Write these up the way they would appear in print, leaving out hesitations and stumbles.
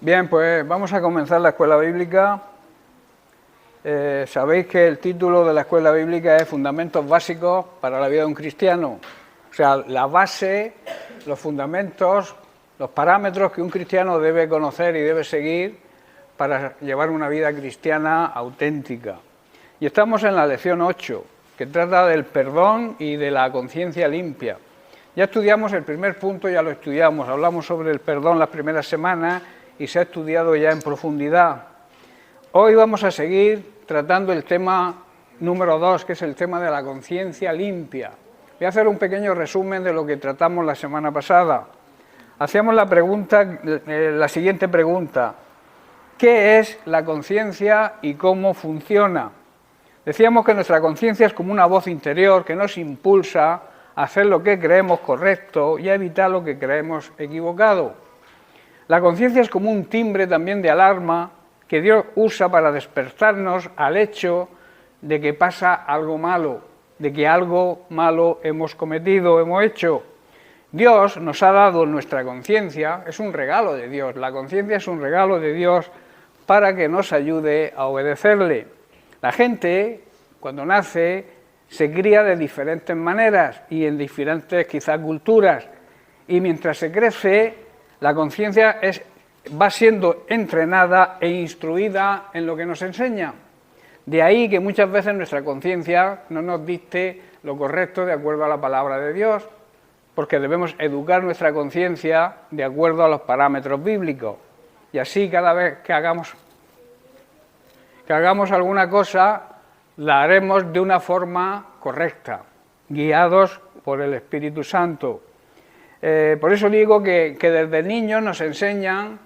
Bien, pues vamos a comenzar la escuela bíblica. Sabéis que el título de la escuela bíblica es Fundamentos básicos para la vida de un cristiano. O sea, la base, los fundamentos, los parámetros que un cristiano debe conocer y debe seguir para llevar una vida cristiana auténtica. Y estamos en la lección 8, que trata del perdón y de la conciencia limpia. Ya estudiamos el primer punto, ya lo estudiamos, hablamos sobre el perdón las primeras semanas y se ha estudiado ya en profundidad. Hoy vamos a seguir tratando el tema número 2, que es el tema de la conciencia limpia. Voy a hacer un pequeño resumen de lo que tratamos la semana pasada. Hacíamos la siguiente pregunta: ¿qué es la conciencia y cómo funciona? Decíamos que nuestra conciencia es como una voz interior que nos impulsa a hacer lo que creemos correcto y a evitar lo que creemos equivocado. La conciencia es como un timbre también de alarma que Dios usa para despertarnos al hecho de que pasa algo malo, de que algo malo hemos cometido, hemos hecho. Dios nos ha dado nuestra conciencia, es un regalo de Dios, la conciencia es un regalo de Dios para que nos ayude a obedecerle. La gente, cuando nace, se cría de diferentes maneras y en diferentes quizás culturas, y mientras se crece, la conciencia va siendo entrenada e instruida en lo que nos enseña. De ahí que muchas veces nuestra conciencia no nos dicte lo correcto de acuerdo a la palabra de Dios, porque debemos educar nuestra conciencia de acuerdo a los parámetros bíblicos. Y así cada vez que hagamos alguna cosa, la haremos de una forma correcta, guiados por el Espíritu Santo. Por eso digo que desde niños nos enseñan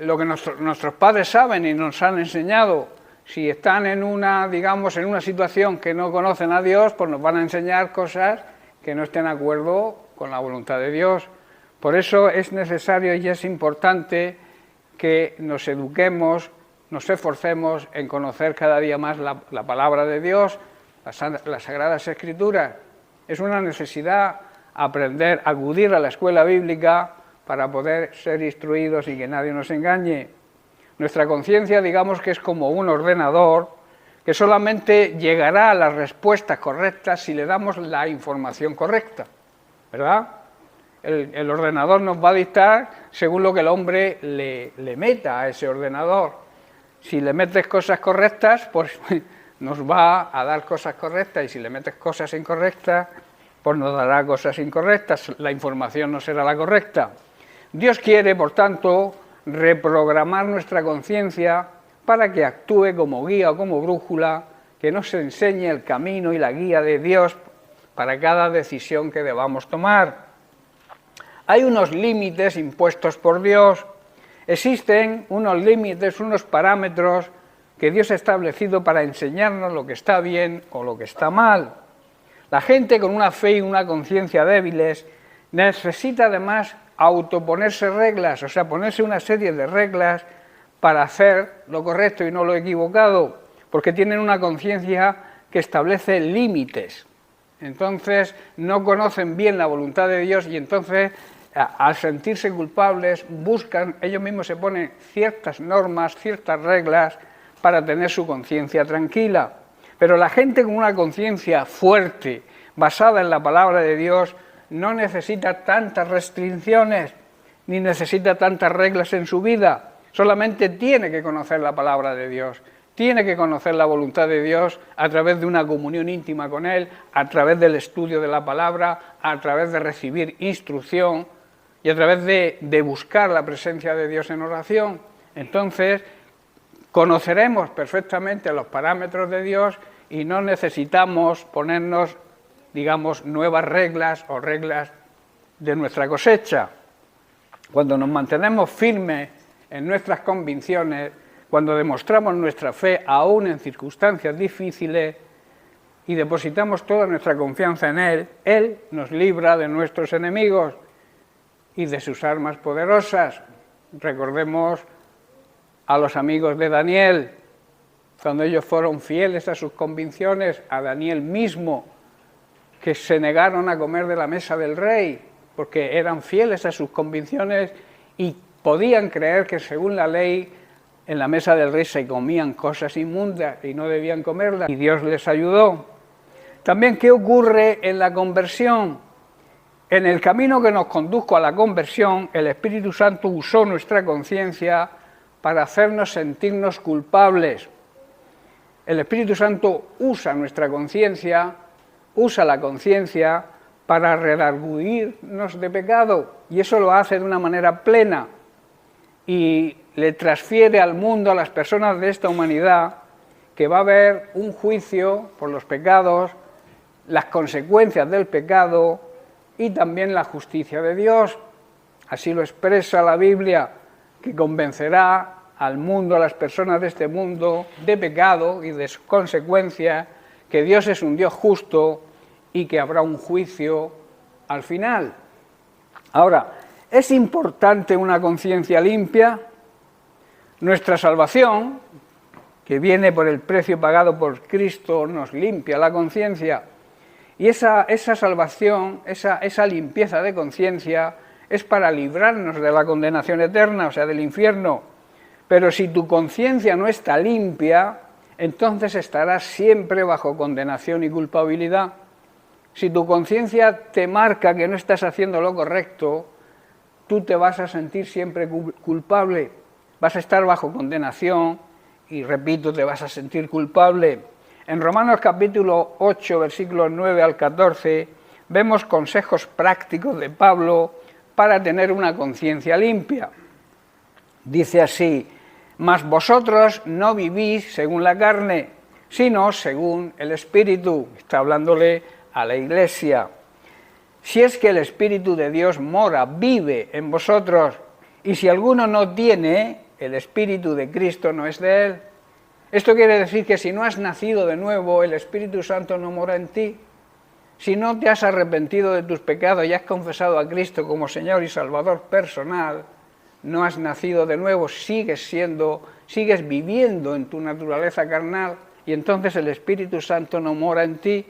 lo que nuestros padres saben y nos han enseñado. Si están en una situación que no conocen a Dios, pues nos van a enseñar cosas que no estén de acuerdo con la voluntad de Dios. Por eso es necesario y es importante que nos eduquemos, nos esforcemos en conocer cada día más la palabra de Dios, las Sagradas Escrituras. Es una necesidad aprender, acudir a la escuela bíblica para poder ser instruidos y que nadie nos engañe. Nuestra conciencia, digamos que es como un ordenador que solamente llegará a las respuestas correctas si le damos la información correcta, ¿verdad? El ordenador nos va a dictar según lo que el hombre le meta a ese ordenador. Si le metes cosas correctas, pues nos va a dar cosas correctas, y si le metes cosas incorrectas, pues nos dará cosas incorrectas, la información no será la correcta. Dios quiere, por tanto, reprogramar nuestra conciencia para que actúe como guía o como brújula, que nos enseñe el camino y la guía de Dios para cada decisión que debamos tomar. Hay unos límites impuestos por Dios. Existen unos límites, unos parámetros que Dios ha establecido para enseñarnos lo que está bien o lo que está mal. La gente con una fe y una conciencia débiles necesita además autoponerse reglas, o sea, ponerse una serie de reglas para hacer lo correcto y no lo equivocado, porque tienen una conciencia que establece límites. Entonces no conocen bien la voluntad de Dios y entonces al sentirse culpables buscan, ellos mismos se ponen ciertas normas, ciertas reglas para tener su conciencia tranquila. Pero la gente con una conciencia fuerte, basada en la palabra de Dios, no necesita tantas restricciones, ni necesita tantas reglas en su vida. Solamente tiene que conocer la palabra de Dios, tiene que conocer la voluntad de Dios a través de una comunión íntima con Él, a través del estudio de la palabra, a través de recibir instrucción y a través de buscar la presencia de Dios en oración. Entonces, conoceremos perfectamente los parámetros de Dios y no necesitamos ponernos, digamos, nuevas reglas o reglas de nuestra cosecha. Cuando nos mantenemos firmes en nuestras convicciones, cuando demostramos nuestra fe aún en circunstancias difíciles y depositamos toda nuestra confianza en Él, Él nos libra de nuestros enemigos y de sus armas poderosas. Recordemos a los amigos de Daniel, cuando ellos fueron fieles a sus convicciones, a Daniel mismo, que se negaron a comer de la mesa del rey, porque eran fieles a sus convicciones y podían creer que según la ley en la mesa del rey se comían cosas inmundas y no debían comerlas, y Dios les ayudó. También, ¿qué ocurre en la conversión? En el camino que nos condujo a la conversión, el Espíritu Santo usó nuestra conciencia para hacernos sentirnos culpables. El Espíritu Santo usa nuestra conciencia, usa la conciencia para redarguirnos de pecado, y eso lo hace de una manera plena, y le transfiere al mundo, a las personas de esta humanidad, que va a haber un juicio por los pecados, las consecuencias del pecado y también la justicia de Dios. Así lo expresa la Biblia, que convencerá al mundo, a las personas de este mundo, de pecado y de sus consecuencias, que Dios es un Dios justo y que habrá un juicio al final. Ahora, ¿es importante una conciencia limpia? Nuestra salvación, que viene por el precio pagado por Cristo, nos limpia la conciencia. Y esa salvación, esa limpieza de conciencia, es para librarnos de la condenación eterna, o sea, del infierno. Pero si tu conciencia no está limpia, entonces estarás siempre bajo condenación y culpabilidad. Si tu conciencia te marca que no estás haciendo lo correcto, tú te vas a sentir siempre culpable, vas a estar bajo condenación y, repito, te vas a sentir culpable. En Romanos capítulo 8, versículos 9 al 14, vemos consejos prácticos de Pablo para tener una conciencia limpia. Dice así: mas vosotros no vivís según la carne, sino según el Espíritu. Está hablándole a la Iglesia. Si es que el Espíritu de Dios mora, vive en vosotros, y si alguno no tiene, el Espíritu de Cristo no es de él. Esto quiere decir que si no has nacido de nuevo, el Espíritu Santo no mora en ti. Si no te has arrepentido de tus pecados y has confesado a Cristo como Señor y Salvador personal, no has nacido de nuevo, sigues viviendo en tu naturaleza carnal, y entonces el Espíritu Santo no mora en ti.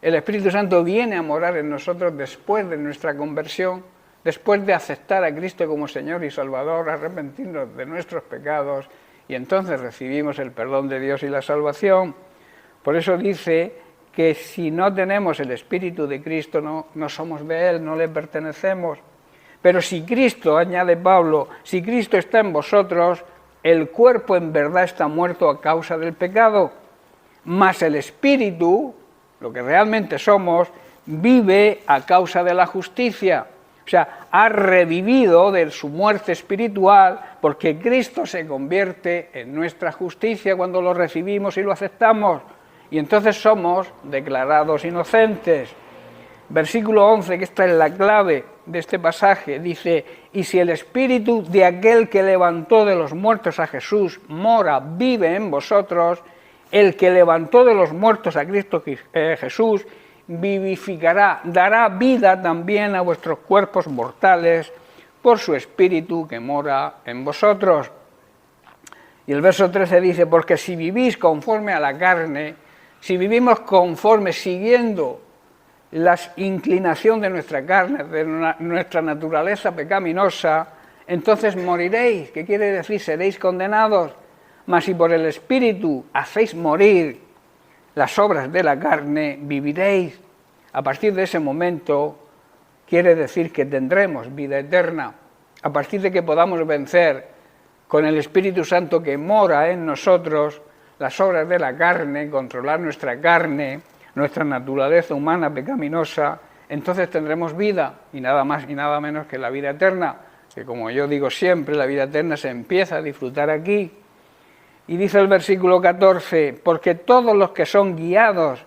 El Espíritu Santo viene a morar en nosotros después de nuestra conversión, después de aceptar a Cristo como Señor y Salvador, arrepentirnos de nuestros pecados, y entonces recibimos el perdón de Dios y la salvación. Por eso dice que si no tenemos el Espíritu de Cristo, no somos de Él, no le pertenecemos. Pero si Cristo, añade Pablo, si Cristo está en vosotros, el cuerpo en verdad está muerto a causa del pecado, mas el Espíritu, lo que realmente somos, vive a causa de la justicia. O sea, ha revivido de su muerte espiritual, porque Cristo se convierte en nuestra justicia cuando lo recibimos y lo aceptamos, y entonces somos declarados inocentes. Versículo 11, que esta es la clave de este pasaje, dice: y si el Espíritu de aquel que levantó de los muertos a Jesús mora, vive en vosotros, el que levantó de los muertos a Cristo Jesús vivificará, dará vida también a vuestros cuerpos mortales por su Espíritu que mora en vosotros. Y el verso 13 dice: porque si vivís conforme a la carne, si vivimos conforme, siguiendo la inclinación de nuestra carne, de nuestra naturaleza pecaminosa, entonces moriréis. ¿Qué quiere decir? Seréis condenados. Mas si por el Espíritu hacéis morir las obras de la carne, viviréis. A partir de ese momento quiere decir que tendremos vida eterna. A partir de que podamos vencer con el Espíritu Santo que mora en nosotros las obras de la carne, controlar nuestra carne, nuestra naturaleza humana pecaminosa, entonces tendremos vida, y nada más y nada menos que la vida eterna, que, como yo digo siempre, la vida eterna se empieza a disfrutar aquí. Y dice el versículo 14: porque todos los que son guiados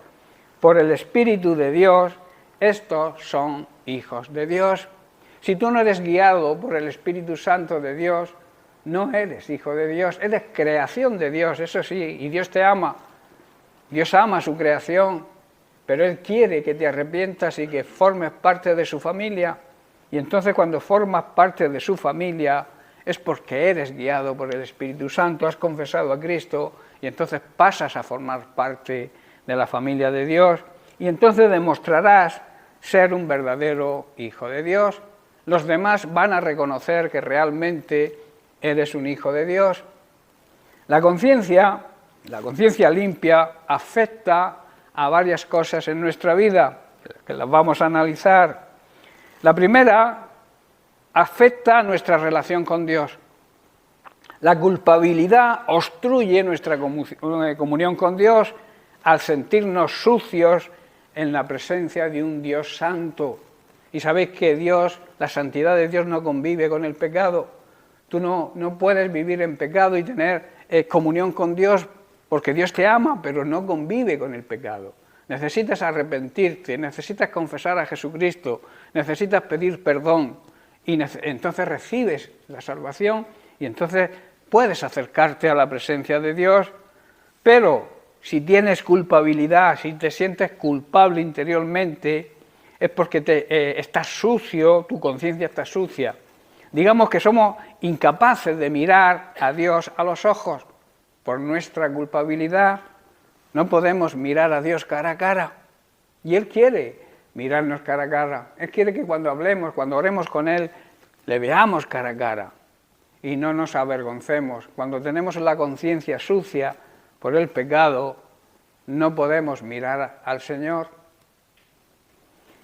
por el Espíritu de Dios, estos son hijos de Dios. Si tú no eres guiado por el Espíritu Santo de Dios, no eres hijo de Dios, eres creación de Dios, eso sí, y Dios te ama. Dios ama a su creación, pero Él quiere que te arrepientas y que formes parte de su familia. Y entonces, cuando formas parte de su familia, es porque eres guiado por el Espíritu Santo, has confesado a Cristo, y entonces pasas a formar parte de la familia de Dios, y entonces demostrarás ser un verdadero hijo de Dios. los demás van a reconocer que realmente eres un hijo de Dios. La conciencia limpia afecta a varias cosas en nuestra vida, que las vamos a analizar. La primera afecta a nuestra relación con Dios. La culpabilidad obstruye nuestra comunión con Dios al sentirnos sucios en la presencia de un Dios santo. Y sabéis que Dios, la santidad de Dios no convive con el pecado. Tú no puedes vivir en pecado y tener comunión con Dios porque Dios te ama, pero no convive con el pecado. Necesitas arrepentirte, necesitas confesar a Jesucristo, necesitas pedir perdón y entonces recibes la salvación y entonces puedes acercarte a la presencia de Dios. Pero si tienes culpabilidad, si te sientes culpable interiormente, es porque estás sucio, tu conciencia está sucia. Digamos que somos incapaces de mirar a Dios a los ojos por nuestra culpabilidad. No podemos mirar a Dios cara a cara. Y Él quiere mirarnos cara a cara. Él quiere que cuando hablemos, cuando oremos con Él, le veamos cara a cara y no nos avergoncemos. Cuando tenemos la conciencia sucia por el pecado, no podemos mirar al Señor.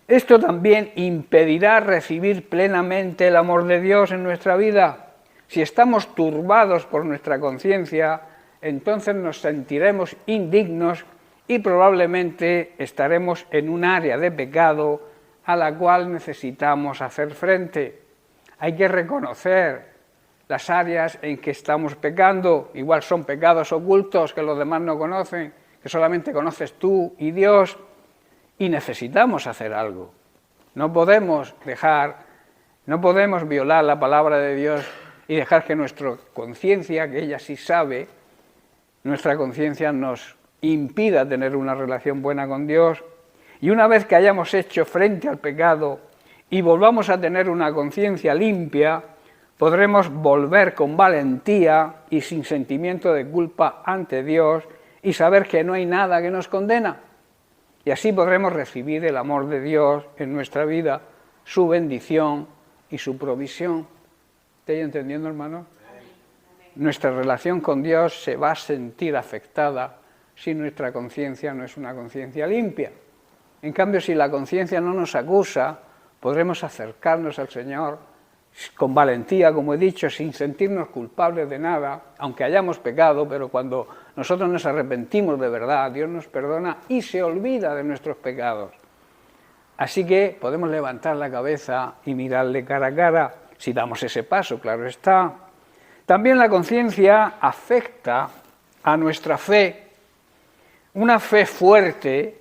Esto también impedirá recibir plenamente el amor de Dios en nuestra vida. Si estamos turbados por nuestra conciencia, entonces nos sentiremos indignos y probablemente estaremos en un área de pecado a la cual necesitamos hacer frente. Hay que reconocer las áreas en que estamos pecando. Igual son pecados ocultos que los demás no conocen, que solamente conoces tú y Dios, y necesitamos hacer algo. No podemos violar la palabra de Dios y dejar que nuestra conciencia, que ella sí sabe, nuestra conciencia nos impida tener una relación buena con Dios. Y una vez que hayamos hecho frente al pecado y volvamos a tener una conciencia limpia, podremos volver con valentía y sin sentimiento de culpa ante Dios y saber que no hay nada que nos condena. Y así podremos recibir el amor de Dios en nuestra vida, su bendición y su provisión. ¿Estáis entendiendo, hermano? Nuestra relación con Dios se va a sentir afectada si nuestra conciencia no es una conciencia limpia. En cambio, si la conciencia no nos acusa, podremos acercarnos al Señor con valentía, como he dicho, sin sentirnos culpables de nada, aunque hayamos pecado, pero cuando nosotros nos arrepentimos de verdad, Dios nos perdona y se olvida de nuestros pecados. Así que podemos levantar la cabeza y mirarle cara a cara, si damos ese paso, claro está. También la conciencia afecta a nuestra fe. Una fe fuerte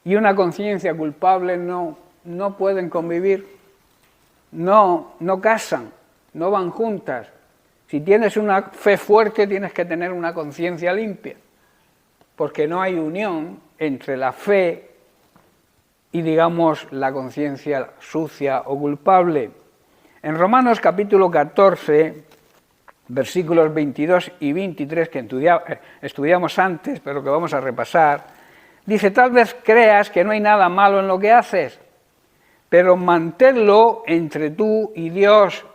y una conciencia culpable no pueden convivir. No casan, no van juntas. Si tienes una fe fuerte, tienes que tener una conciencia limpia, porque no hay unión entre la fe y, digamos, la conciencia sucia o culpable. En Romanos capítulo 14, versículos 22 y 23, que estudiamos antes, pero que vamos a repasar, dice: tal vez creas que no hay nada malo en lo que haces, pero manténlo entre tú y Dios.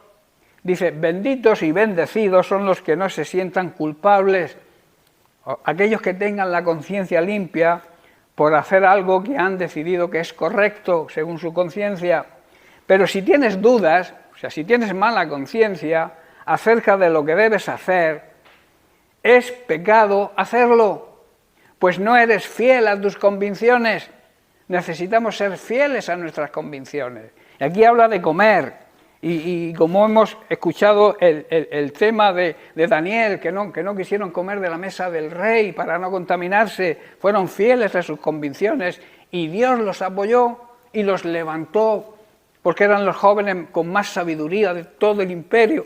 Dice: benditos y bendecidos son los que no se sientan culpables, aquellos que tengan la conciencia limpia por hacer algo que han decidido que es correcto según su conciencia. Pero si tienes dudas, o sea, si tienes mala conciencia acerca de lo que debes hacer, es pecado hacerlo, pues no eres fiel a tus convicciones. Necesitamos ser fieles a nuestras convicciones. Y aquí habla de comer, y como hemos escuchado el tema de Daniel, que no quisieron comer de la mesa del rey para no contaminarse, fueron fieles a sus convicciones, y Dios los apoyó y los levantó, porque eran los jóvenes con más sabiduría de todo el imperio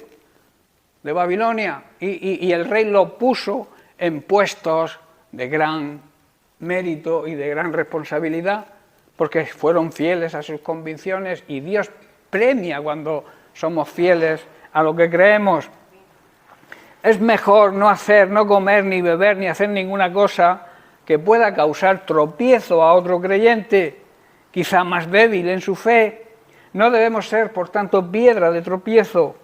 de Babilonia, y el rey lo puso en puestos de gran mérito y de gran responsabilidad, porque fueron fieles a sus convicciones, y Dios premia cuando somos fieles a lo que creemos. Es mejor no hacer, no comer, ni beber, ni hacer ninguna cosa que pueda causar tropiezo a otro creyente, quizá más débil en su fe. No debemos ser, por tanto, piedra de tropiezo.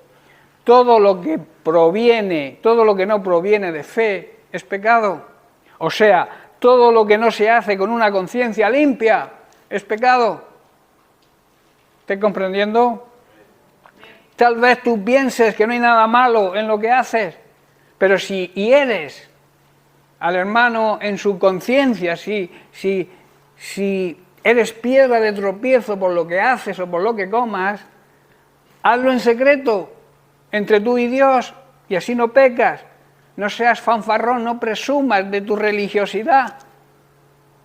Todo lo que no proviene de fe es pecado. O sea, todo lo que no se hace con una conciencia limpia es pecado. ¿Estás comprendiendo? Tal vez tú pienses que no hay nada malo en lo que haces, pero si hieres al hermano en su conciencia, si eres piedra de tropiezo por lo que haces o por lo que comas, hazlo en secreto, entre tú y Dios, y así no pecas. No seas fanfarrón, no presumas de tu religiosidad.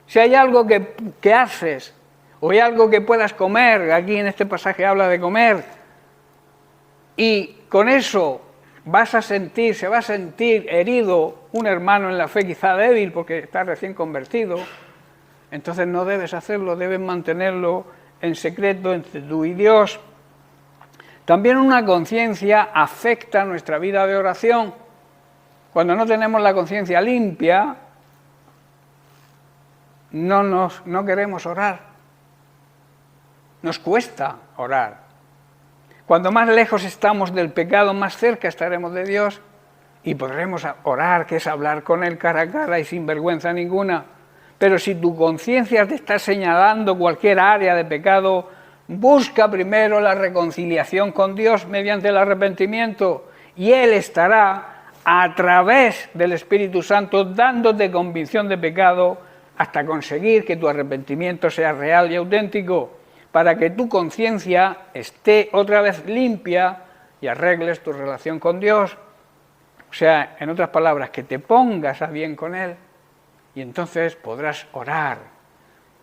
Si hay algo que haces, o hay algo que puedas comer, aquí en este pasaje habla de comer, y con eso se va a sentir herido un hermano en la fe, quizá débil, porque está recién convertido, entonces no debes hacerlo, debes mantenerlo en secreto entre tú y Dios. También una conciencia afecta nuestra vida de oración. Cuando no tenemos la conciencia limpia, no queremos orar. Nos cuesta orar. Cuando más lejos estamos del pecado, más cerca estaremos de Dios y podremos orar, que es hablar con Él cara a cara y sin vergüenza ninguna. Pero si tu conciencia te está señalando cualquier área de pecado, busca primero la reconciliación con Dios mediante el arrepentimiento y Él estará a través del Espíritu Santo dándote convicción de pecado hasta conseguir que tu arrepentimiento sea real y auténtico, para que tu conciencia esté otra vez limpia y arregles tu relación con Dios. O sea, en otras palabras, que te pongas a bien con Él y entonces podrás orar,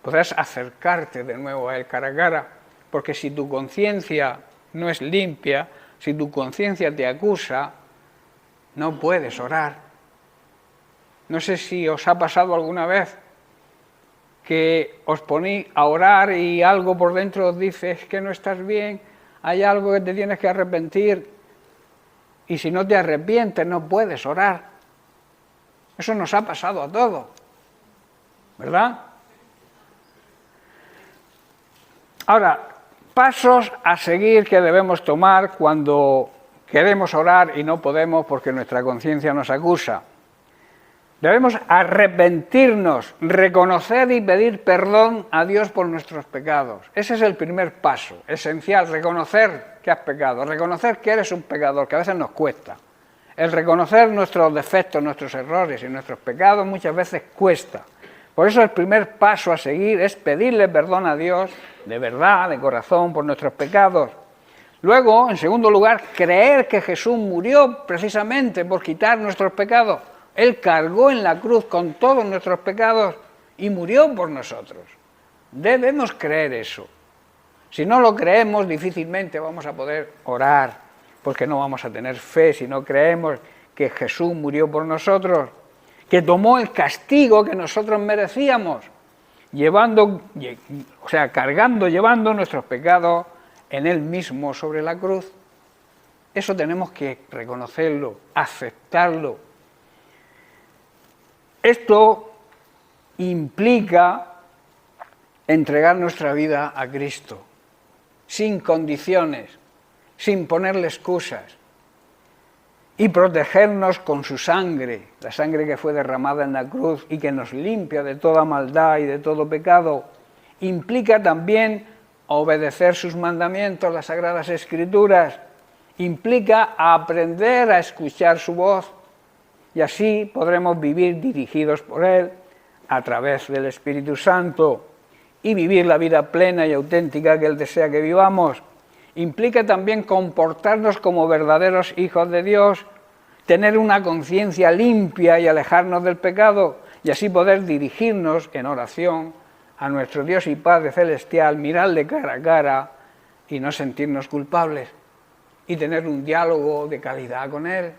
podrás acercarte de nuevo a Él cara a cara, porque si tu conciencia no es limpia, si tu conciencia te acusa, no puedes orar. No sé si os ha pasado alguna vez que os ponéis a orar y algo por dentro os dice, es que no estás bien, hay algo que te tienes que arrepentir, y si no te arrepientes no puedes orar. Eso nos ha pasado a todos, ¿verdad? Ahora, pasos a seguir que debemos tomar cuando queremos orar y no podemos porque nuestra conciencia nos acusa. Debemos arrepentirnos, reconocer y pedir perdón a Dios por nuestros pecados. Ese es el primer paso, esencial, reconocer que has pecado, reconocer que eres un pecador, que a veces nos cuesta. El reconocer nuestros defectos, nuestros errores y nuestros pecados muchas veces cuesta. Por eso el primer paso a seguir es pedirle perdón a Dios, de verdad, de corazón, por nuestros pecados. Luego, en segundo lugar, creer que Jesús murió precisamente por quitar nuestros pecados. Él cargó en la cruz con todos nuestros pecados y murió por nosotros. Debemos creer eso. Si no lo creemos, difícilmente vamos a poder orar, porque no vamos a tener fe si no creemos que Jesús murió por nosotros, que tomó el castigo que nosotros merecíamos, llevando nuestros pecados en Él mismo sobre la cruz. Eso tenemos que reconocerlo, aceptarlo. Esto implica entregar nuestra vida a Cristo, sin condiciones, sin ponerle excusas, y protegernos con su sangre, la sangre que fue derramada en la cruz y que nos limpia de toda maldad y de todo pecado. Implica también obedecer sus mandamientos, las Sagradas Escrituras. Implica aprender a escuchar su voz. Y así podremos vivir dirigidos por Él a través del Espíritu Santo y vivir la vida plena y auténtica que Él desea que vivamos. Implica también comportarnos como verdaderos hijos de Dios, tener una conciencia limpia y alejarnos del pecado, y así poder dirigirnos en oración a nuestro Dios y Padre Celestial, mirarle cara a cara y no sentirnos culpables, y tener un diálogo de calidad con Él.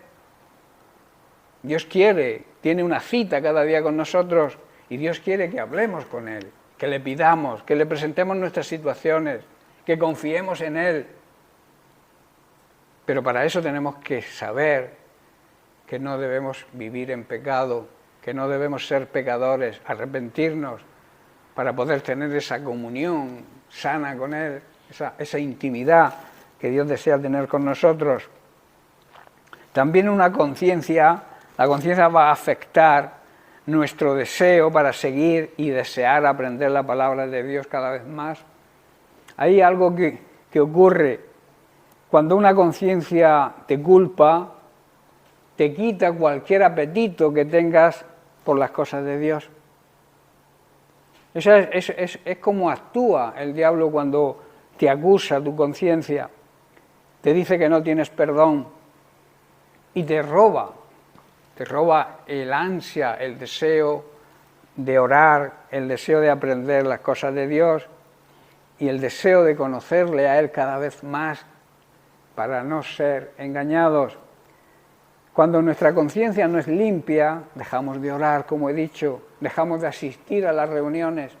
Dios tiene una cita cada día con nosotros y Dios quiere que hablemos con Él, que le pidamos, que le presentemos nuestras situaciones, que confiemos en Él. Pero para eso tenemos que saber que no debemos vivir en pecado, que no debemos ser pecadores, arrepentirnos para poder tener esa comunión sana con Él esa intimidad que Dios desea tener con nosotros. También una conciencia, la conciencia va a afectar nuestro deseo para seguir y desear aprender la palabra de Dios cada vez más. Hay algo que ocurre cuando una conciencia te culpa, te quita cualquier apetito que tengas por las cosas de Dios. Es como actúa el diablo cuando te acusa tu conciencia, te dice que no tienes perdón y te roba el ansia, el deseo de orar, el deseo de aprender las cosas de Dios y el deseo de conocerle a Él cada vez más para no ser engañados. Cuando nuestra conciencia no es limpia, dejamos de orar, como he dicho, dejamos de asistir a las reuniones.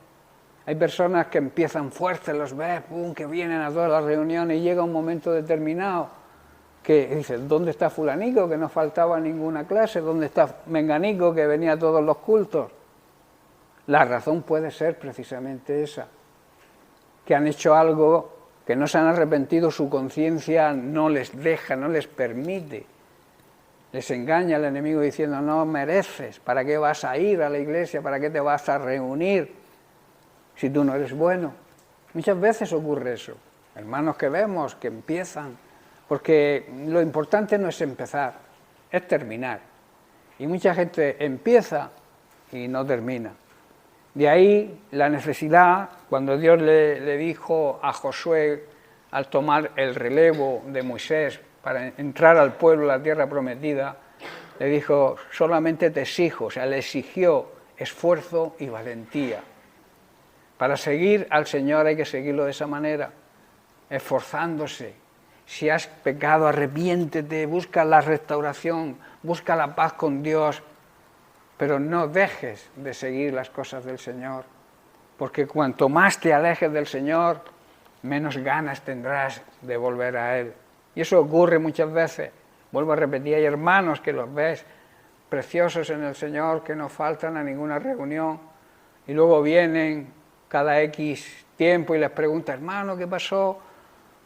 Hay personas que empiezan fuertes, los ves, que vienen a todas las reuniones y llega un momento determinado que dices, ¿dónde está fulanico que no faltaba ninguna clase? ¿Dónde está menganico que venía a todos los cultos? La razón puede ser precisamente esa, que han hecho algo que no se han arrepentido, su conciencia no les deja, no les permite. Les engaña el enemigo diciendo, no mereces, ¿para qué vas a ir a la iglesia? ¿Para qué te vas a reunir si tú no eres bueno? Muchas veces ocurre eso. Hermanos que vemos que empiezan, porque lo importante no es empezar, es terminar. Y mucha gente empieza y no termina. De ahí la necesidad, cuando Dios le dijo a Josué, al tomar el relevo de Moisés para entrar al pueblo a la tierra prometida, le dijo, solamente te exijo, o sea, le exigió esfuerzo y valentía. Para seguir al Señor hay que seguirlo de esa manera, esforzándose. Si has pecado, arrepiéntete, busca la restauración, busca la paz con Dios, pero no dejes de seguir las cosas del Señor, porque cuanto más te alejes del Señor, menos ganas tendrás de volver a Él. Y eso ocurre muchas veces. Vuelvo a repetir, hay hermanos que los ves preciosos en el Señor, que no faltan a ninguna reunión, y luego vienen cada X tiempo y les pregunta, hermano, ¿qué pasó?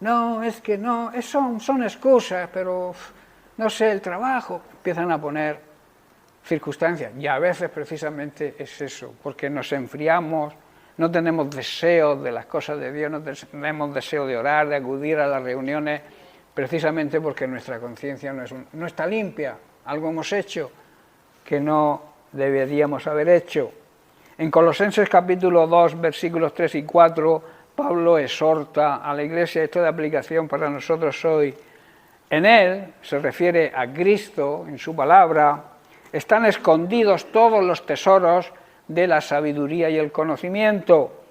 No, es que no, son excusas, pero no sé, el trabajo. Empiezan a poner circunstancias, y a veces precisamente es eso, porque nos enfriamos, no tenemos deseo de las cosas de Dios, no tenemos deseo de orar, de acudir a las reuniones, precisamente porque nuestra conciencia no está limpia, algo hemos hecho que no deberíamos haber hecho. En Colosenses capítulo 2, versículos 3 y 4, Pablo exhorta a la iglesia, esto de aplicación para nosotros hoy. En Él, se refiere a Cristo, en su palabra, están escondidos todos los tesoros de la sabiduría y el conocimiento.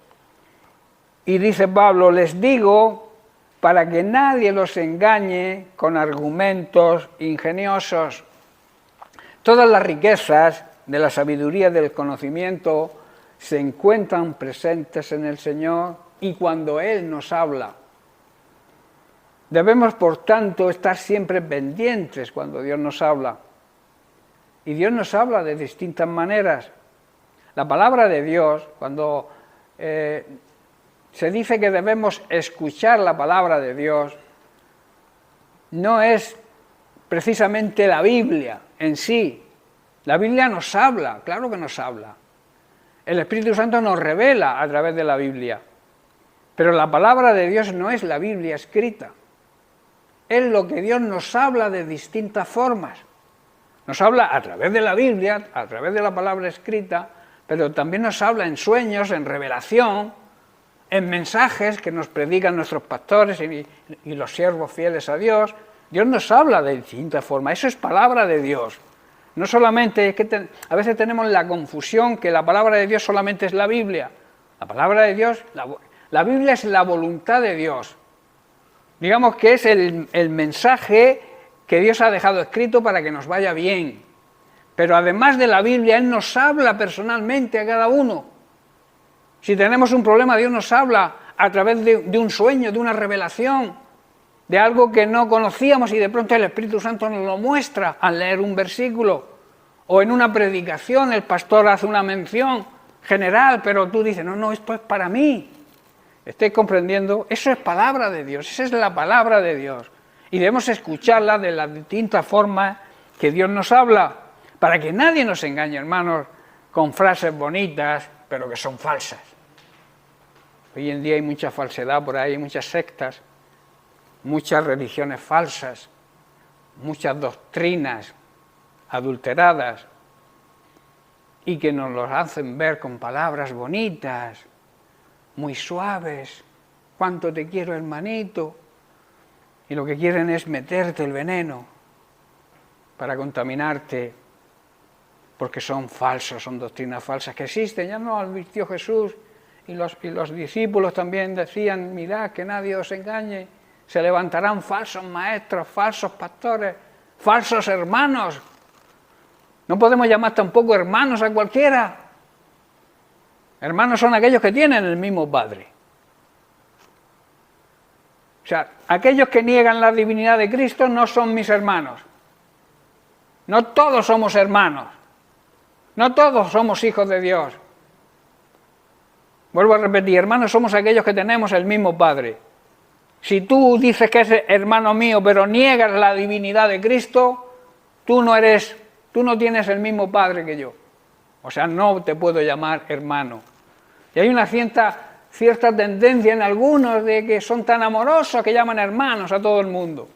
Y dice Pablo, les digo, para que nadie los engañe con argumentos ingeniosos. Todas las riquezas de la sabiduría y del conocimiento se encuentran presentes en el Señor y cuando Él nos habla. Debemos, por tanto, estar siempre pendientes cuando Dios nos habla. Y Dios nos habla de distintas maneras. La palabra de Dios, cuando se dice que debemos escuchar la palabra de Dios, no es precisamente la Biblia en sí. La Biblia nos habla, claro que nos habla. El Espíritu Santo nos revela a través de la Biblia. Pero la palabra de Dios no es la Biblia escrita. Es lo que Dios nos habla de distintas formas. Nos habla a través de la Biblia, a través de la palabra escrita, pero también nos habla en sueños, en revelación, en mensajes que nos predican nuestros pastores y los siervos fieles a Dios. Dios nos habla de distintas formas. Eso es palabra de Dios. No solamente es que a veces tenemos la confusión que la palabra de Dios solamente es la Biblia. La palabra de Dios, la Biblia es la voluntad de Dios. Digamos que es el mensaje que Dios ha dejado escrito para que nos vaya bien. Pero además de la Biblia, Él nos habla personalmente a cada uno. Si tenemos un problema, Dios nos habla a través de un sueño, de una revelación, de algo que no conocíamos y de pronto el Espíritu Santo nos lo muestra al leer un versículo. O en una predicación el pastor hace una mención general, pero tú dices, no, esto es para mí. ¿Estáis comprendiendo? Eso es palabra de Dios, esa es la palabra de Dios. Y debemos escucharla de las distintas formas que Dios nos habla, para que nadie nos engañe, hermanos, con frases bonitas, pero que son falsas. Hoy en día hay mucha falsedad por ahí, hay muchas sectas, muchas religiones falsas, muchas doctrinas adulteradas, y que nos los hacen ver con palabras bonitas, muy suaves, cuánto te quiero, hermanito, y lo que quieren es meterte el veneno para contaminarte, porque son falsos, son doctrinas falsas que existen, ya nos advirtió Jesús, y los discípulos también decían, mirad que nadie os engañe, se levantarán falsos maestros, falsos pastores, falsos hermanos. No podemos llamar tampoco hermanos a cualquiera. Hermanos son aquellos que tienen el mismo Padre. O sea, aquellos que niegan la divinidad de Cristo no son mis hermanos. No todos somos hermanos. No todos somos hijos de Dios. Vuelvo a repetir, hermanos somos aquellos que tenemos el mismo Padre. Si tú dices que es hermano mío, pero niegas la divinidad de Cristo, tú no tienes el mismo Padre que yo. O sea, no te puedo llamar hermano. Y hay una cierta tendencia en algunos de que son tan amorosos que llaman hermanos a todo el mundo.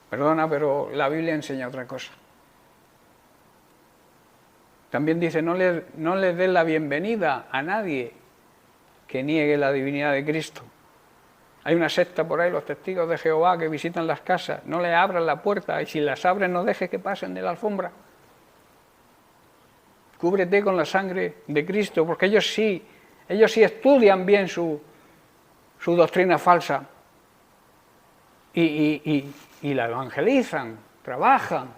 Perdona, pero la Biblia enseña otra cosa. También dice, no le des la bienvenida a nadie que niegue la divinidad de Cristo. Hay una secta por ahí, los testigos de Jehová, que visitan las casas, no le abran la puerta, y si las abren no dejes que pasen de la alfombra. Cúbrete con la sangre de Cristo, porque ellos sí estudian bien su doctrina falsa y la evangelizan, trabajan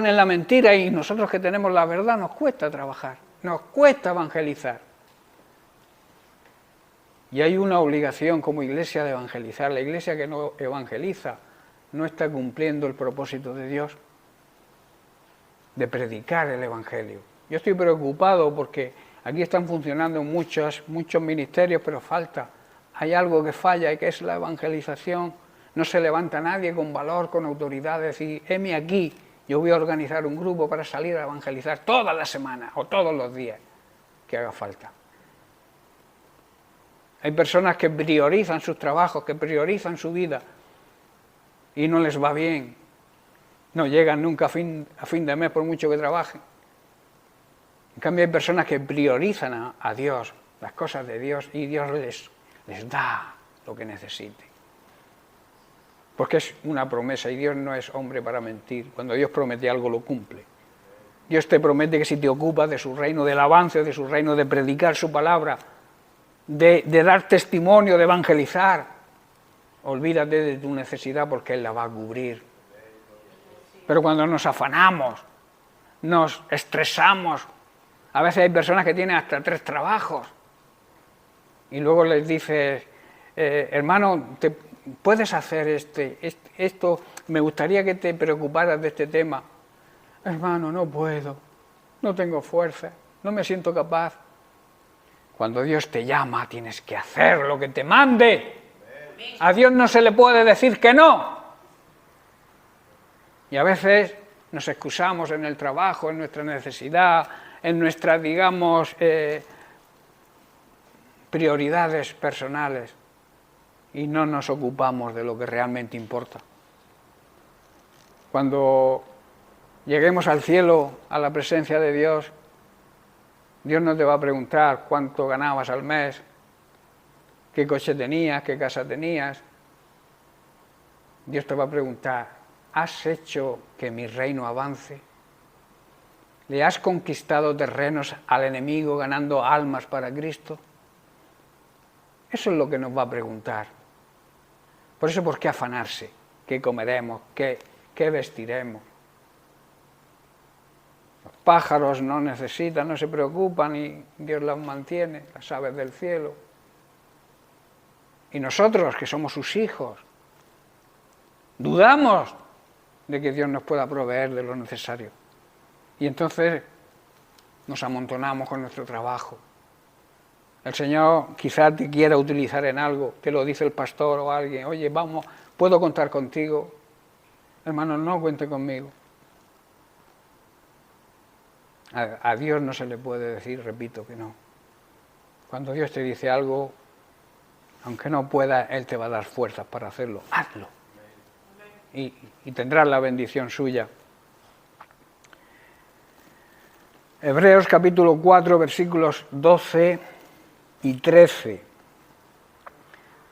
en la mentira, y nosotros que tenemos la verdad nos cuesta trabajar, nos cuesta evangelizar. Y hay una obligación como iglesia de evangelizar. La iglesia que no evangeliza no está cumpliendo el propósito de Dios de predicar el evangelio. Yo estoy preocupado porque aquí están funcionando muchos ministerios, pero falta. Hay algo que falla, y que es la evangelización. No se levanta nadie con valor, con autoridad, de decir, heme aquí, yo voy a organizar un grupo para salir a evangelizar todas las semanas o todos los días que haga falta. Hay personas que priorizan sus trabajos, que priorizan su vida, y no les va bien. No llegan nunca a fin de mes por mucho que trabajen. En cambio hay personas que priorizan a Dios, las cosas de Dios, y Dios les da lo que necesite. Porque es una promesa, y Dios no es hombre para mentir. Cuando Dios promete algo, lo cumple. Dios te promete que si te ocupas de su reino, del avance de su reino, de predicar su palabra, de dar testimonio, de evangelizar, olvídate de tu necesidad, porque Él la va a cubrir. Pero cuando nos afanamos, nos estresamos, a veces hay personas que tienen hasta 3 trabajos, y luego les dices, hermano, ¿puedes hacer esto? Me gustaría que te preocuparas de este tema. Hermano, no puedo, no tengo fuerza, no me siento capaz. Cuando Dios te llama, tienes que hacer lo que te mande. A Dios no se le puede decir que no. Y a veces nos excusamos en el trabajo, en nuestra necesidad, en nuestras, digamos, prioridades personales, y no nos ocupamos de lo que realmente importa. Cuando lleguemos al cielo, a la presencia de Dios, Dios no te va a preguntar cuánto ganabas al mes, qué coche tenías, qué casa tenías. Dios te va a preguntar, ¿has hecho que mi reino avance? ¿Le has conquistado terrenos al enemigo ganando almas para Cristo? Eso es lo que nos va a preguntar. Por eso, ¿por qué afanarse? ¿Qué comeremos? ¿Qué vestiremos? Los pájaros no necesitan, no se preocupan, y Dios los mantiene, las aves del cielo. Y nosotros, que somos sus hijos, dudamos de que Dios nos pueda proveer de lo necesario. Y entonces nos amontonamos con nuestro trabajo. El Señor quizás te quiera utilizar en algo, te lo dice el pastor o alguien, oye, vamos, ¿puedo contar contigo? Hermano, no cuente conmigo. A Dios no se le puede decir, repito, que no. Cuando Dios te dice algo, aunque no pueda, Él te va a dar fuerzas para hacerlo. Hazlo. Y tendrás la bendición suya. Hebreos capítulo 4, versículos 12 y 13.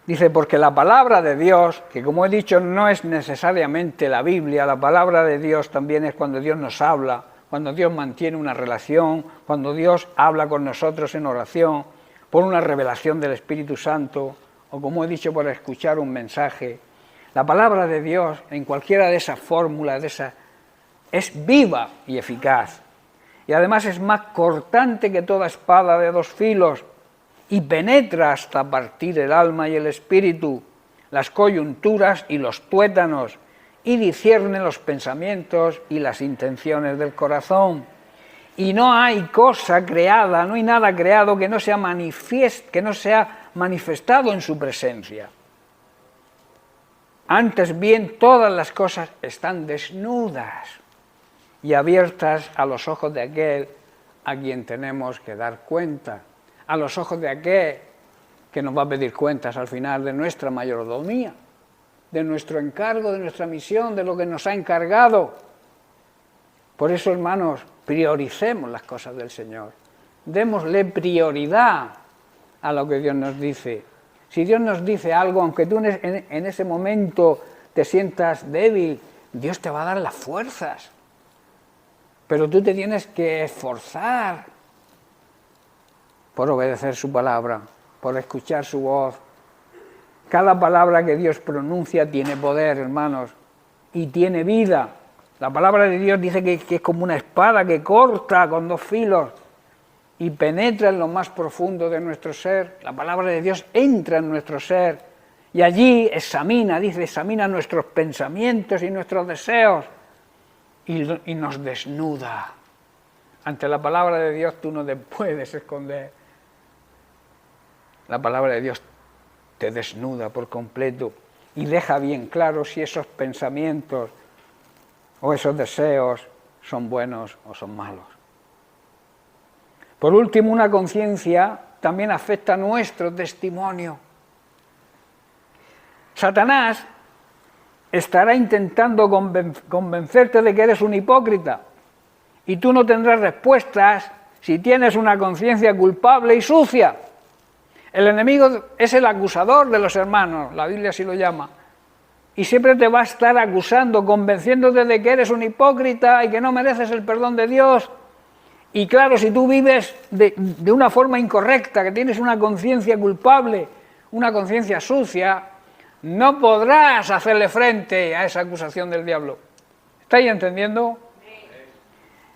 Dice, porque la palabra de Dios, que como he dicho no es necesariamente la Biblia, la palabra de Dios también es cuando Dios nos habla, cuando Dios mantiene una relación, cuando Dios habla con nosotros en oración, por una revelación del Espíritu Santo, o como he dicho, por escuchar un mensaje. La palabra de Dios, en cualquiera de esas fórmulas, es viva y eficaz. Y además es más cortante que toda espada de dos filos, y penetra hasta partir el alma y el espíritu, las coyunturas y los tuétanos, y discierne los pensamientos y las intenciones del corazón. Y no hay cosa creada, no hay nada creado que no sea manifestado en su presencia. Antes bien, todas las cosas están desnudas y abiertas a los ojos de aquel a quien tenemos que dar cuenta, a los ojos de aquel que nos va a pedir cuentas al final de nuestra mayordomía, de nuestro encargo, de nuestra misión, de lo que nos ha encargado. Por eso, hermanos, prioricemos las cosas del Señor. Démosle prioridad a lo que Dios nos dice. Si Dios nos dice algo, aunque tú en ese momento te sientas débil, Dios te va a dar las fuerzas. Pero tú te tienes que esforzar por obedecer su palabra, por escuchar su voz. Cada palabra que Dios pronuncia tiene poder, hermanos, y tiene vida. La palabra de Dios dice que es como una espada que corta con dos filos y penetra en lo más profundo de nuestro ser. La palabra de Dios entra en nuestro ser y allí examina nuestros pensamientos y nuestros deseos y nos desnuda. Ante la palabra de Dios tú no te puedes esconder. La palabra de Dios te desnuda por completo y deja bien claro si esos pensamientos o esos deseos son buenos o son malos. Por último, una conciencia también afecta nuestro testimonio. Satanás estará intentando convencerte de que eres un hipócrita y tú no tendrás respuestas si tienes una conciencia culpable y sucia. El enemigo es el acusador de los hermanos, la Biblia así lo llama, y siempre te va a estar acusando, convenciéndote de que eres un hipócrita y que no mereces el perdón de Dios. Y claro, si tú vives de una forma incorrecta, que tienes una conciencia culpable, una conciencia sucia, no podrás hacerle frente a esa acusación del diablo. ¿Estáis entendiendo?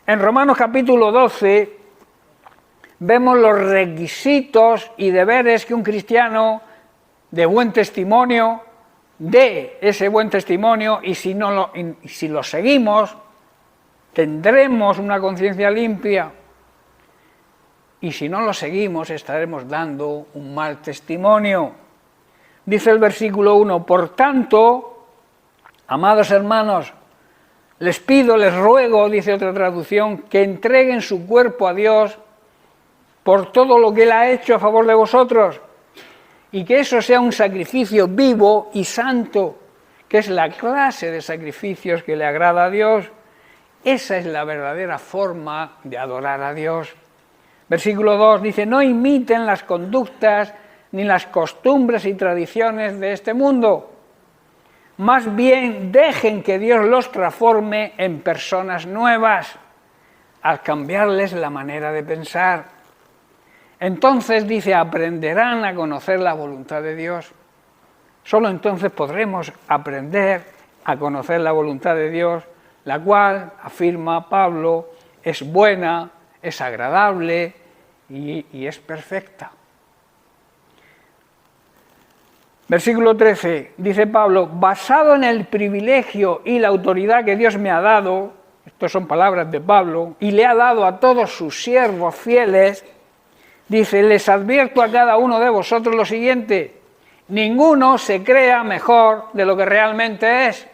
En Romanos capítulo 12 vemos los requisitos y deberes que un cristiano de buen testimonio dé ese buen testimonio, y si lo seguimos tendremos una conciencia limpia, y si no lo seguimos estaremos dando un mal testimonio. Dice el versículo 1, por tanto, amados hermanos, les pido, les ruego, dice otra traducción, que entreguen su cuerpo a Dios por todo lo que Él ha hecho a favor de vosotros, y que eso sea un sacrificio vivo y santo, que es la clase de sacrificios que le agrada a Dios. Esa es la verdadera forma de adorar a Dios. Versículo 2 dice, no imiten las conductas ni las costumbres y tradiciones de este mundo. Más bien dejen que Dios los transforme en personas nuevas, al cambiarles la manera de pensar. Entonces, dice, aprenderán a conocer la voluntad de Dios. Solo entonces podremos aprender a conocer la voluntad de Dios, la cual, afirma Pablo, es buena, es agradable y es perfecta. Versículo 13, dice Pablo, basado en el privilegio y la autoridad que Dios me ha dado, estas son palabras de Pablo, y le ha dado a todos sus siervos fieles, Dice, les advierto a cada uno de vosotros lo siguiente, ninguno se crea mejor de lo que realmente es.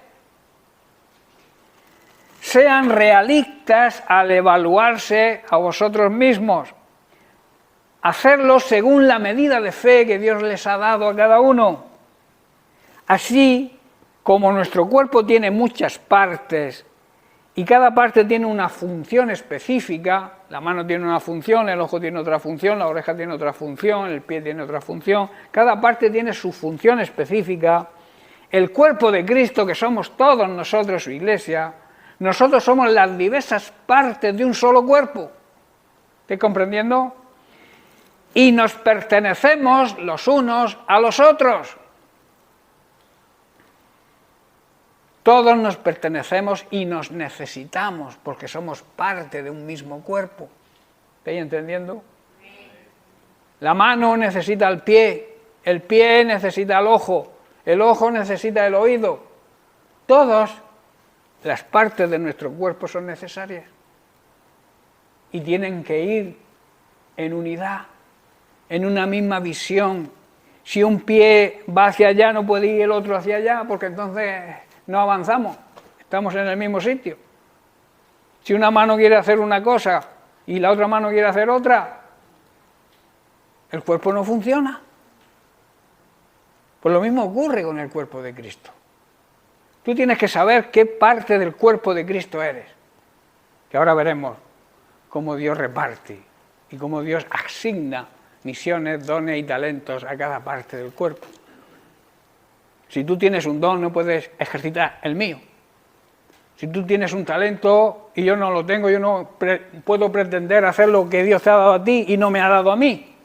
Sean realistas al evaluarse a vosotros mismos. Hacerlo según la medida de fe que Dios les ha dado a cada uno. Así como nuestro cuerpo tiene muchas partes y cada parte tiene una función específica, la mano tiene una función, el ojo tiene otra función, la oreja tiene otra función, el pie tiene otra función, cada parte tiene su función específica. El cuerpo de Cristo, que somos todos nosotros, su iglesia, nosotros somos las diversas partes de un solo cuerpo. ¿Estáis comprendiendo? Y nos pertenecemos los unos a los otros. Todos nos pertenecemos y nos necesitamos porque somos parte de un mismo cuerpo. ¿Estáis entendiendo? La mano necesita el pie necesita el ojo necesita el oído. Todas las partes de nuestro cuerpo son necesarias y tienen que ir en unidad, en una misma visión. Si un pie va hacia allá, no puede ir el otro hacia allá, porque entonces no avanzamos, estamos en el mismo sitio. Si una mano quiere hacer una cosa y la otra mano quiere hacer otra, el cuerpo no funciona. Pues lo mismo ocurre con el cuerpo de Cristo. Tú tienes que saber qué parte del cuerpo de Cristo eres, que ahora veremos cómo Dios reparte y cómo Dios asigna misiones, dones y talentos a cada parte del cuerpo. Si tú tienes un don, no puedes ejercitar el mío. Si tú tienes un talento y yo no lo tengo, yo no puedo pretender hacer lo que Dios te ha dado a ti y no me ha dado a mí.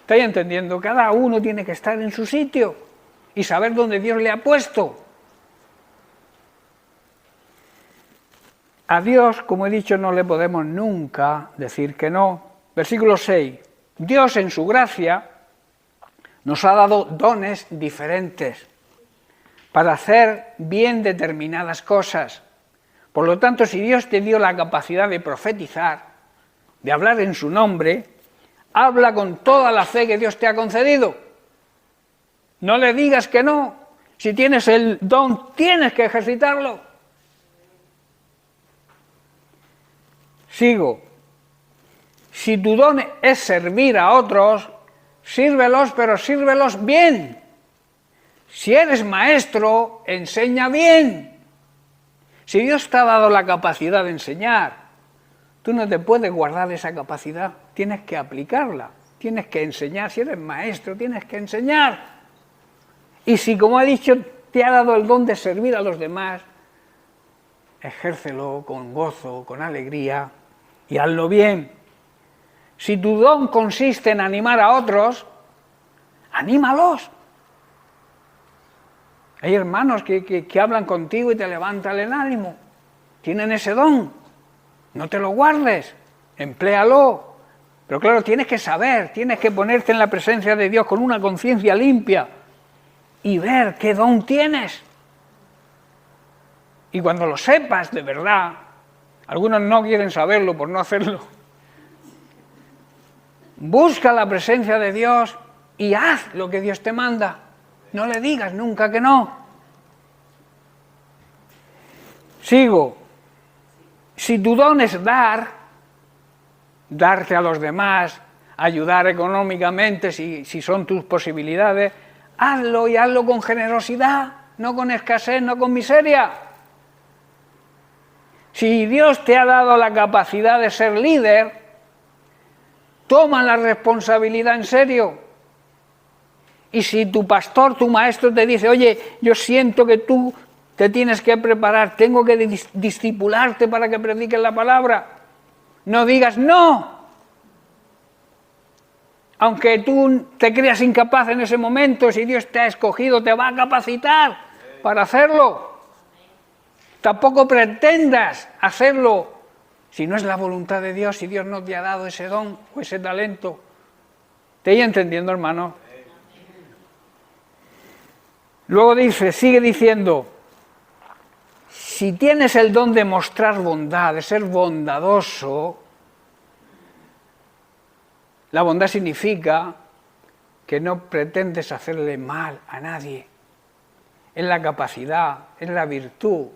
¿Estáis entendiendo? Cada uno tiene que estar en su sitio y saber dónde Dios le ha puesto. A Dios, como he dicho, no le podemos nunca decir que no. Versículo 6. Dios en su gracia nos ha dado dones diferentes para hacer bien determinadas cosas. Por lo tanto, si Dios te dio la capacidad de profetizar, de hablar en su nombre, habla con toda la fe que Dios te ha concedido. No le digas que no. Si tienes el don, tienes que ejercitarlo. Sigo. Si tu don es servir a otros, sírvelos, pero sírvelos bien. Si eres maestro, enseña bien. Si Dios te ha dado la capacidad de enseñar, tú no te puedes guardar esa capacidad, tienes que aplicarla, tienes que enseñar. Si eres maestro, tienes que enseñar. Y si, como he dicho, te ha dado el don de servir a los demás, ejércelo con gozo, con alegría y hazlo bien. Si tu don consiste en animar a otros, anímalos. Hay hermanos que hablan contigo y te levantan el ánimo. Tienen ese don. No te lo guardes, empléalo. Pero claro, tienes que saber, tienes que ponerte en la presencia de Dios con una conciencia limpia y ver qué don tienes. Y cuando lo sepas de verdad, algunos no quieren saberlo por no hacerlo, busca la presencia de Dios y haz lo que Dios te manda. No le digas nunca que no. Sigo. Si tu don es darte a los demás, ayudar económicamente si son tus posibilidades, hazlo y hazlo con generosidad, no con escasez, no con miseria. Si Dios te ha dado la capacidad de ser líder, toma la responsabilidad en serio. Y si tu pastor, tu maestro te dice, oye, yo siento que tú te tienes que preparar, tengo que discipularte para que prediques la palabra, no digas no. Aunque tú te creas incapaz en ese momento, si Dios te ha escogido, te va a capacitar para hacerlo. Tampoco pretendas hacerlo si no es la voluntad de Dios, si Dios no te ha dado ese don o ese talento. ¿Te estoy entendiendo, hermano? Luego sigue diciendo, si tienes el don de mostrar bondad, de ser bondadoso, La bondad significa que no pretendes hacerle mal a nadie. Es la capacidad, es la virtud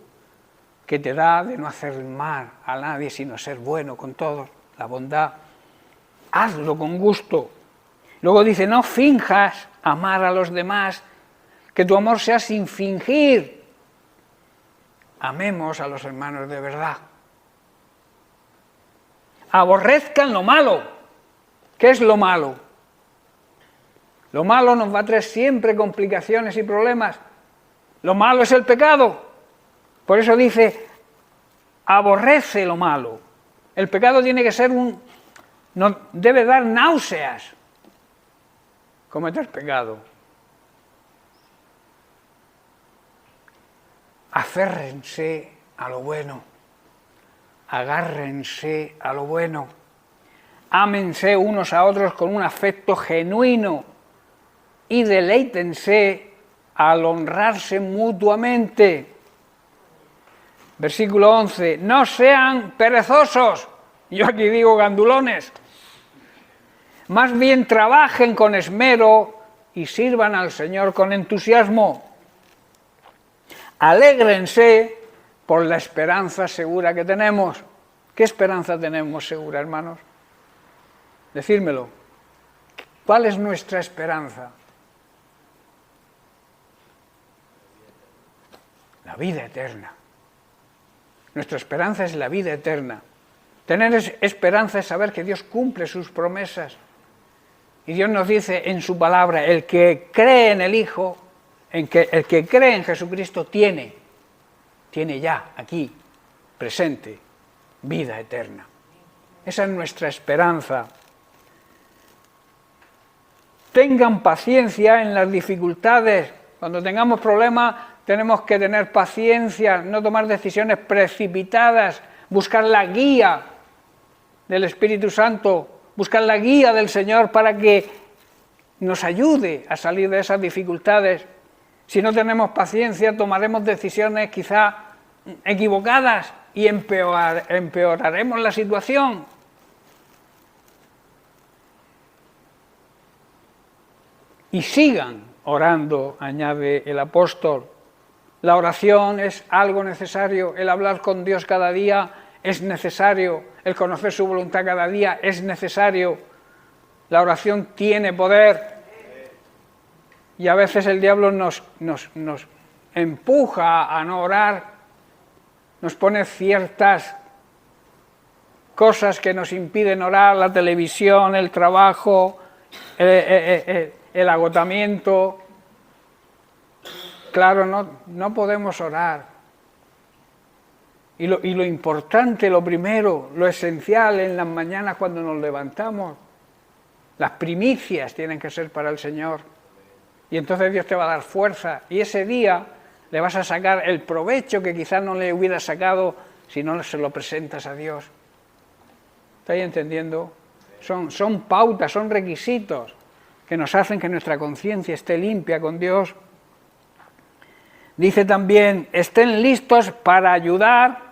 que te da de no hacer mal a nadie, sino ser bueno con todos. La bondad, hazlo con gusto. Luego dice, no finjas amar a los demás, que tu amor sea sin fingir. Amemos a los hermanos de verdad. Aborrezcan lo malo. ¿Qué es lo malo? Lo malo nos va a traer siempre complicaciones y problemas. Lo malo es el pecado. Por eso dice, aborrece lo malo. El pecado tiene que ser no debe dar náuseas cometer pecado. Aférrense a lo bueno. Agárrense a lo bueno. Ámense unos a otros con un afecto genuino y deleítense al honrarse mutuamente. Versículo 11, no sean perezosos, yo aquí digo gandulones, más bien trabajen con esmero y sirvan al Señor con entusiasmo. Alégrense por la esperanza segura que tenemos. ¿Qué esperanza tenemos segura, hermanos? Decírmelo. ¿Cuál es nuestra esperanza? La vida eterna. Nuestra esperanza es la vida eterna. Tener esperanza es saber que Dios cumple sus promesas. Y Dios nos dice en su palabra, el que cree en el Hijo, el que cree en Jesucristo tiene ya aquí, presente, vida eterna. Esa es nuestra esperanza. Tengan paciencia en las dificultades. Cuando tengamos problemas, tenemos que tener paciencia, no tomar decisiones precipitadas, buscar la guía del Espíritu Santo, buscar la guía del Señor para que nos ayude a salir de esas dificultades. Si no tenemos paciencia, tomaremos decisiones quizá equivocadas y empeoraremos la situación. Y sigan orando, añade el apóstol. La oración es algo necesario, el hablar con Dios cada día es necesario, el conocer su voluntad cada día es necesario. La oración tiene poder. Y a veces el diablo nos empuja a no orar, nos pone ciertas cosas que nos impiden orar, la televisión, el trabajo, el agotamiento. Claro, no podemos orar. Y lo importante, lo primero, lo esencial en las mañanas cuando nos levantamos, las primicias tienen que ser para el Señor. Y entonces Dios te va a dar fuerza. Y ese día le vas a sacar el provecho que quizás no le hubieras sacado si no se lo presentas a Dios. ¿Estáis entendiendo? Son pautas, son requisitos que nos hacen que nuestra conciencia esté limpia con Dios. Dice también, estén listos para ayudar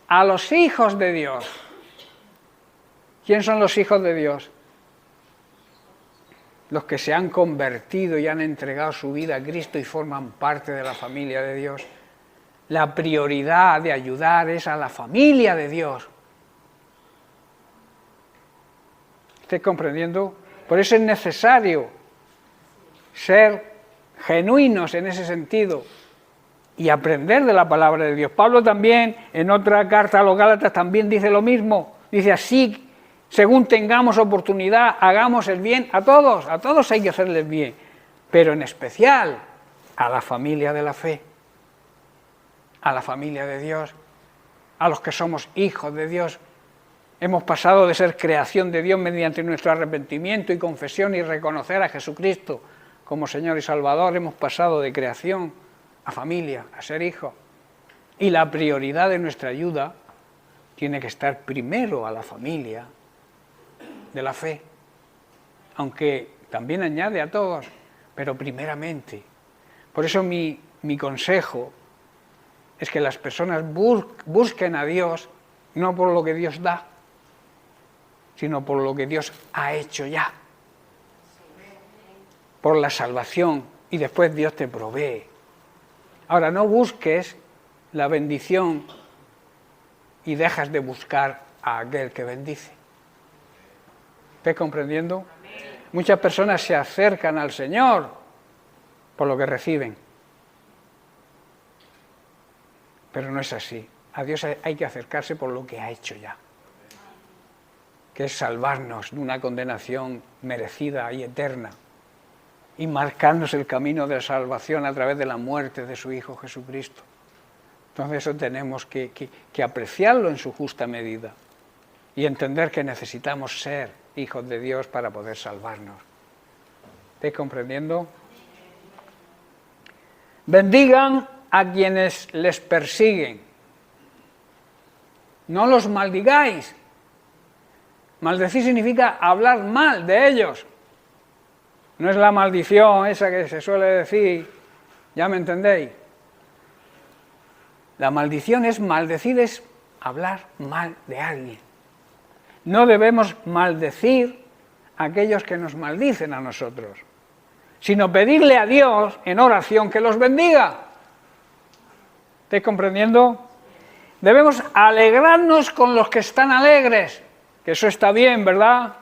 a los hijos de Dios. ¿Quién son los hijos de Dios? Los que se han convertido y han entregado su vida a Cristo y forman parte de la familia de Dios. La prioridad de ayudar es a la familia de Dios. ¿Estáis comprendiendo? Por eso es necesario ser genuinos en ese sentido y aprender de la palabra de Dios. Pablo también, en otra carta a los Gálatas, también dice lo mismo. Dice así, según tengamos oportunidad, hagamos el bien a todos hay que hacerles bien, pero en especial a la familia de la fe, a la familia de Dios, a los que somos hijos de Dios. Hemos pasado de ser creación de Dios mediante nuestro arrepentimiento y confesión y reconocer a Jesucristo como Señor y Salvador. Hemos pasado de creación a familia, a ser hijos. Y la prioridad de nuestra ayuda tiene que estar primero a la familia de la fe, aunque también añade a todos, pero primeramente. Por eso mi consejo es que las personas busquen a Dios no por lo que Dios da, sino por lo que Dios ha hecho ya, por la salvación, y después Dios te provee. Ahora, no busques la bendición y dejas de buscar a aquel que bendice. ¿Estás comprendiendo? Muchas personas se acercan al Señor por lo que reciben, pero no es así. A Dios hay que acercarse por lo que ha hecho ya, que es salvarnos de una condenación merecida y eterna, y marcarnos el camino de la salvación a través de la muerte de su Hijo Jesucristo. Entonces eso tenemos que apreciarlo en su justa medida y entender que necesitamos ser hijos de Dios para poder salvarnos. ¿Estáis comprendiendo? Bendigan a quienes les persiguen. No los maldigáis. Maldecir significa hablar mal de ellos. No es la maldición esa que se suele decir, ¿ya me entendéis? La maldición es maldecir, es hablar mal de alguien. No debemos maldecir a aquellos que nos maldicen a nosotros, sino pedirle a Dios en oración que los bendiga. ¿Estáis comprendiendo? Debemos alegrarnos con los que están alegres, que eso está bien, ¿verdad?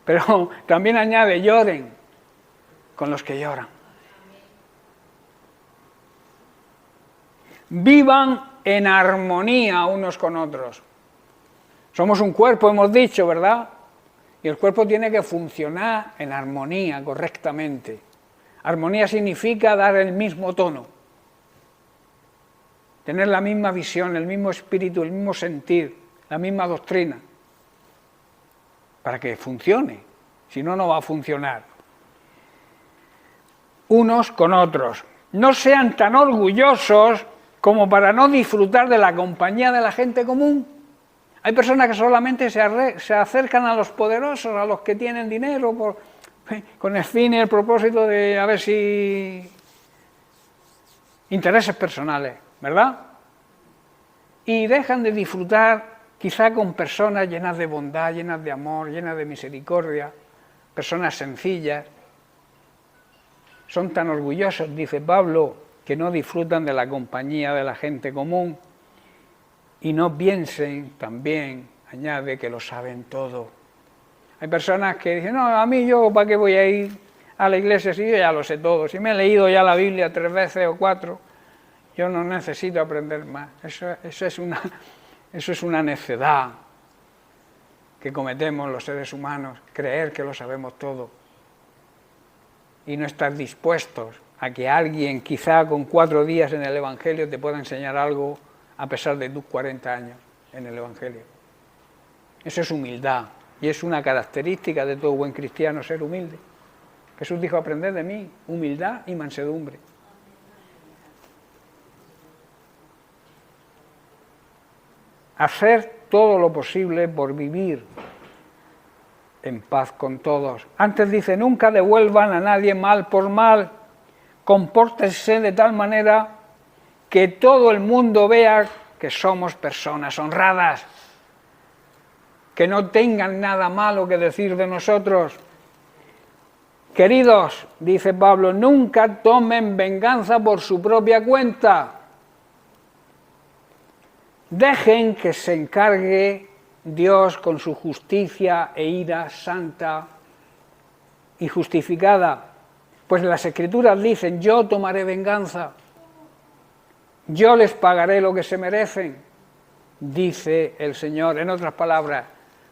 Pero también añade, lloren con los que lloran. Vivan en armonía unos con otros. Somos un cuerpo, hemos dicho, ¿verdad? Y el cuerpo tiene que funcionar en armonía correctamente. Armonía significa dar el mismo tono, tener la misma visión, el mismo espíritu, el mismo sentir, la misma doctrina, para que funcione. Si no, no va a funcionar. Unos con otros. No sean tan orgullosos como para no disfrutar de la compañía de la gente común. Hay personas que solamente se acercan a los poderosos, a los que tienen dinero, con el fin y el propósito de a ver si intereses personales, ¿verdad? Y dejan de disfrutar quizá con personas llenas de bondad, llenas de amor, llenas de misericordia, personas sencillas. Son tan orgullosos, dice Pablo, que no disfrutan de la compañía de la gente común y no piensen también, añade, que lo saben todo. Hay personas que dicen, no, a mí yo, ¿para qué voy a ir a la iglesia si yo ya lo sé todo? Si me he leído ya la Biblia 3 veces o 4, yo no necesito aprender más. Eso es una necedad que cometemos los seres humanos, creer que lo sabemos todo y no estar dispuestos a que alguien, quizá con 4 días en el Evangelio, te pueda enseñar algo a pesar de tus 40 años en el Evangelio. Eso es humildad, y es una característica de todo buen cristiano ser humilde. Jesús dijo, aprended de mí, humildad y mansedumbre. Hacer todo lo posible por vivir en paz con todos. Antes dice, nunca devuelvan a nadie mal por mal, compórtense de tal manera que todo el mundo vea que somos personas honradas, que no tengan nada malo que decir de nosotros. Queridos, dice Pablo, nunca tomen venganza por su propia cuenta. Dejen que se encargue Dios con su justicia e ira santa y justificada. Pues las Escrituras dicen, yo tomaré venganza, yo les pagaré lo que se merecen, dice el Señor. En otras palabras,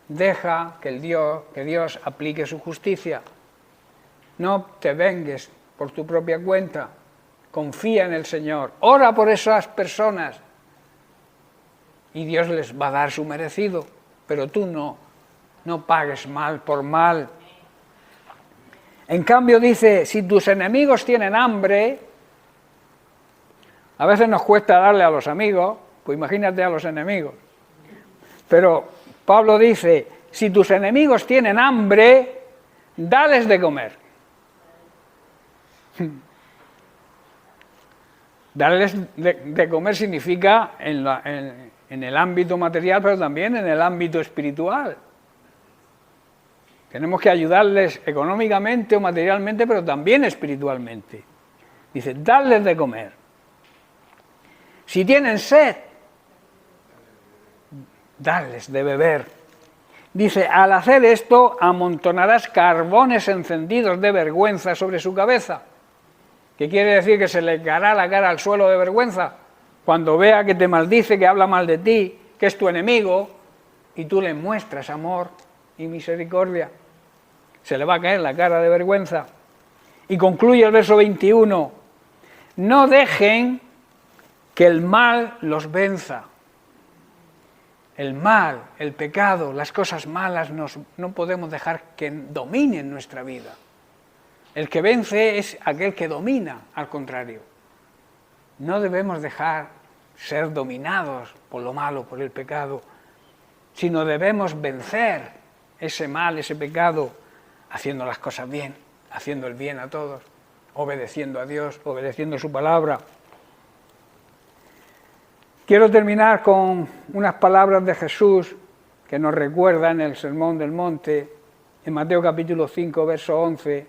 deja que Dios aplique su justicia. No te vengues por tu propia cuenta, confía en el Señor, ora por esas personas y Dios les va a dar su merecido, pero tú no pagues mal por mal. En cambio dice, si tus enemigos tienen hambre, a veces nos cuesta darle a los amigos, pues imagínate a los enemigos. Pero Pablo dice, si tus enemigos tienen hambre, dales de comer. Darles de comer significa en el ámbito material, pero también en el ámbito espiritual. Tenemos que ayudarles económicamente o materialmente, pero también espiritualmente. Dice, darles de comer. Si tienen sed, darles de beber. Dice, al hacer esto, amontonarás carbones encendidos de vergüenza sobre su cabeza. ¿Qué quiere decir? Que se le caerá la cara al suelo de vergüenza cuando vea que te maldice, que habla mal de ti, que es tu enemigo, y tú le muestras amor y misericordia. Se le va a caer la cara de vergüenza. Y concluye el verso 21. No dejen que el mal los venza. El mal, el pecado, las cosas malas no podemos dejar que dominen nuestra vida. El que vence es aquel que domina, al contrario. No debemos dejar ser dominados por lo malo, por el pecado, sino debemos vencer ese mal, ese pecado, haciendo las cosas bien, haciendo el bien a todos, obedeciendo a Dios, obedeciendo su palabra. Quiero terminar con unas palabras de Jesús que nos recuerda en el Sermón del Monte, en Mateo capítulo 5, verso 11,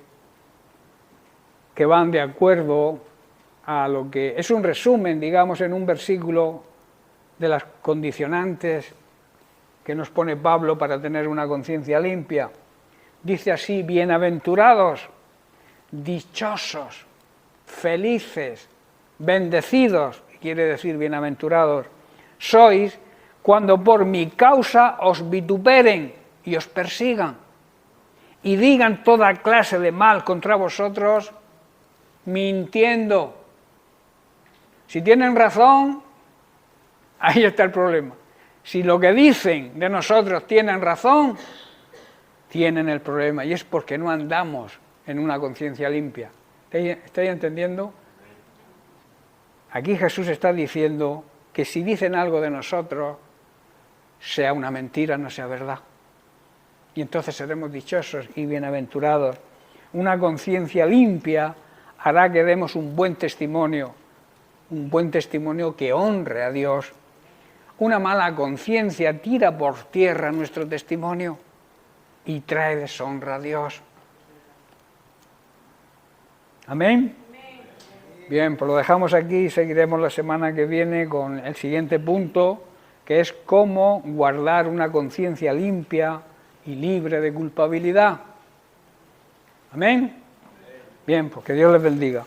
que van de acuerdo a lo que es un resumen, digamos, en un versículo de las condicionantes que nos pone Pablo para tener una conciencia limpia. Dice así, bienaventurados, dichosos, felices, bendecidos, quiere decir bienaventurados, sois cuando por mi causa os vituperen y os persigan y digan toda clase de mal contra vosotros, mintiendo. Si tienen razón, ahí está el problema. Si lo que dicen de nosotros tienen razón, tienen el problema, y es porque no andamos en una conciencia limpia. ¿Estáis entendiendo? Aquí Jesús está diciendo que si dicen algo de nosotros, sea una mentira, no sea verdad. Y entonces seremos dichosos y bienaventurados. Una conciencia limpia hará que demos un buen testimonio que honre a Dios. Una mala conciencia tira por tierra nuestro testimonio y trae deshonra a Dios. Amén. Bien, pues lo dejamos aquí y seguiremos la semana que viene con el siguiente punto, que es cómo guardar una conciencia limpia y libre de culpabilidad. Amén. Bien, pues que Dios les bendiga.